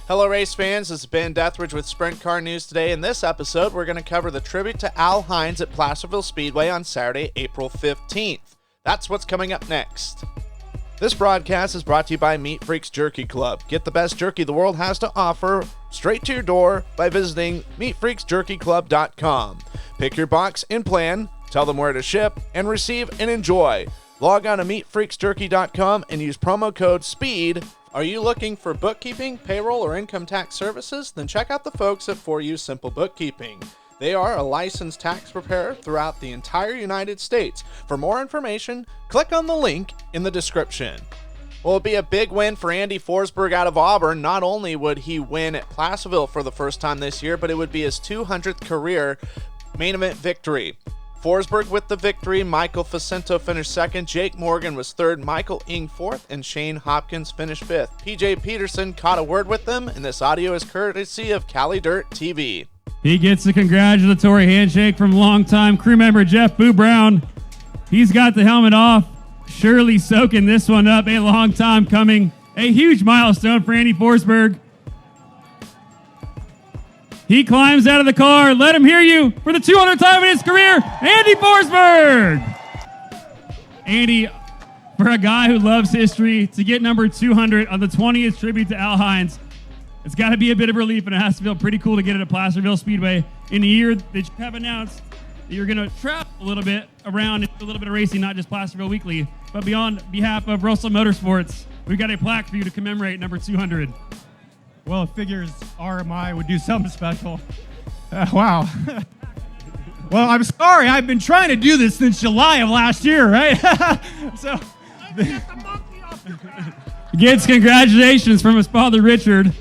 Hello race fans, this is Ben Deathridge with Sprint Car News today. In this episode, we're going to cover the tribute to Al Hines at Placerville Speedway on Saturday, April 15th. That's what's coming up next. This broadcast is brought to you by Meat Freaks Jerky Club. Get the best jerky the world has to offer straight to your door by visiting meatfreaksjerkyclub.com. Pick your box and plan, tell them where to ship, and receive and enjoy. Log on to meatfreaksjerky.com and use promo code SPEED. Are you looking for bookkeeping, payroll, or income tax services? Then check out the folks at For You Simple Bookkeeping. They are a licensed tax preparer throughout the entire United States. For more information, click on the link in the description. Well, it'd be a big win for Andy Forsberg out of Auburn. Not only would he win at Placerville for the first time this year, but it would be his 200th career main event victory. Forsberg with the victory, Michael Facento finished second, Jake Morgan was third, Michael Ing fourth, and Shane Hopkins finished fifth. PJ Peterson caught a word with them, and this audio is courtesy of Cali Dirt TV. He gets the congratulatory handshake from longtime crew member Jeff Boo Brown. He's got the helmet off, surely soaking this one up. A long time coming, a huge milestone for Andy Forsberg. He climbs out of the car. Let him hear you for the 200th time in his career, Andy Forsberg. Andy, for a guy who loves history, to get number 200 on the 20th tribute to Al Hines, it's got to be a bit of relief, and it has to feel pretty cool to get it at Placerville Speedway in a year that you have announced that you're going to travel a little bit around and do a little bit of racing, not just Placerville Weekly. But on behalf of Russell Motorsports, we've got a plaque for you to commemorate number 200. Well, it figures RMI would do something special. Wow. Well, I'm sorry. I've been trying to do this since July of last year, right? So, Gets congratulations from his father, Richard.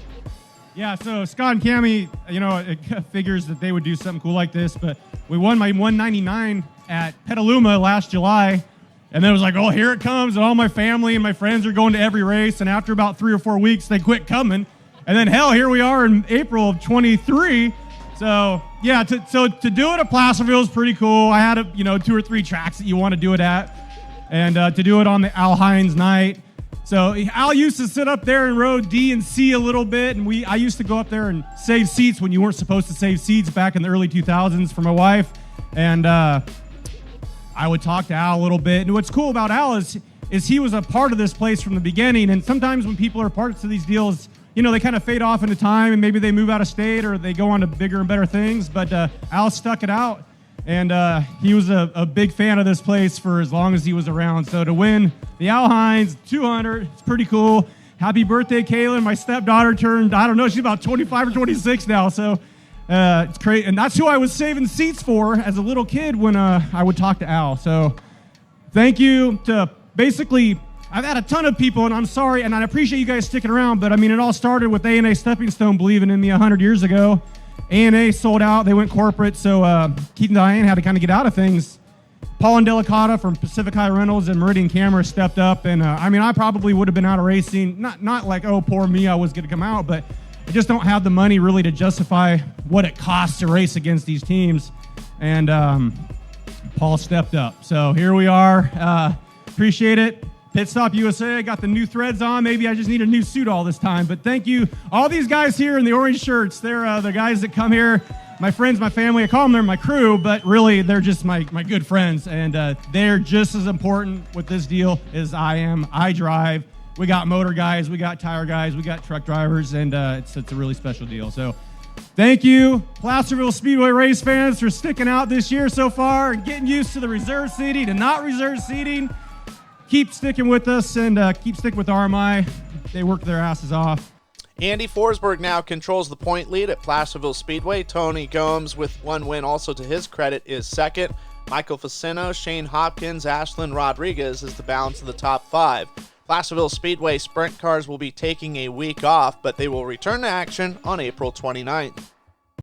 yeah, so Scott and Cammie, it figures that they would do something cool like this, but we won my 199 at Petaluma last July, and then it was like, oh, here it comes, and all my family and my friends are going to every race, and after about 3 or 4 weeks, they quit coming. And then, hell, here we are in April of 23. So, yeah, to do it at Placerville is pretty cool. I had, 2 or 3 tracks that you want to do it at. And to do it on the Al Hines night. So, Al used to sit up there in row D and C a little bit. And I used to go up there and save seats when you weren't supposed to save seats back in the early 2000s for my wife. And I would talk to Al a little bit. And what's cool about Al is he was a part of this place from the beginning. And sometimes when people are parts of these deals, they kind of fade off into time, and maybe they move out of state or they go on to bigger and better things. But Al stuck it out, and he was a big fan of this place for as long as he was around. So to win the Al Hines 200, it's pretty cool. Happy birthday, Kaylin. My stepdaughter turned, she's about 25 or 26 now. So it's great. And that's who I was saving seats for as a little kid when I would talk to Al. So thank you to basically... I've had a ton of people, and I'm sorry, and I appreciate you guys sticking around, but it all started with A&A Stepping Stone believing in me 100 years ago. A&A sold out, they went corporate, so Keith and Diane had to kind of get out of things. Paul and Delicata from Pacific High Rentals and Meridian Camera stepped up, and I probably would have been out of racing, not like, oh, poor me, I was going to come out, but I just don't have the money really to justify what it costs to race against these teams, and Paul stepped up. So here we are, appreciate it. Pit Stop USA, I got the new threads on. Maybe I just need a new suit all this time. But thank you. All these guys here in the orange shirts, they're the guys that come here. My friends, my family, I call them they're my crew, but really they're just my good friends. And they're just as important with this deal as I am. I drive. We got motor guys, we got tire guys, we got truck drivers, and it's a really special deal. So thank you, Placerville Speedway race fans, for sticking out this year so far and getting used to the reserve seating and not reserve seating. Keep sticking with us and keep sticking with RMI. They work their asses off. Andy Forsberg now controls the point lead at Placerville Speedway. Tony Gomes, with 1 win also to his credit, is second. Michael Facino, Shane Hopkins, Ashlyn Rodriguez is the balance of the top 5. Placerville Speedway sprint cars will be taking a week off, but they will return to action on April 29th.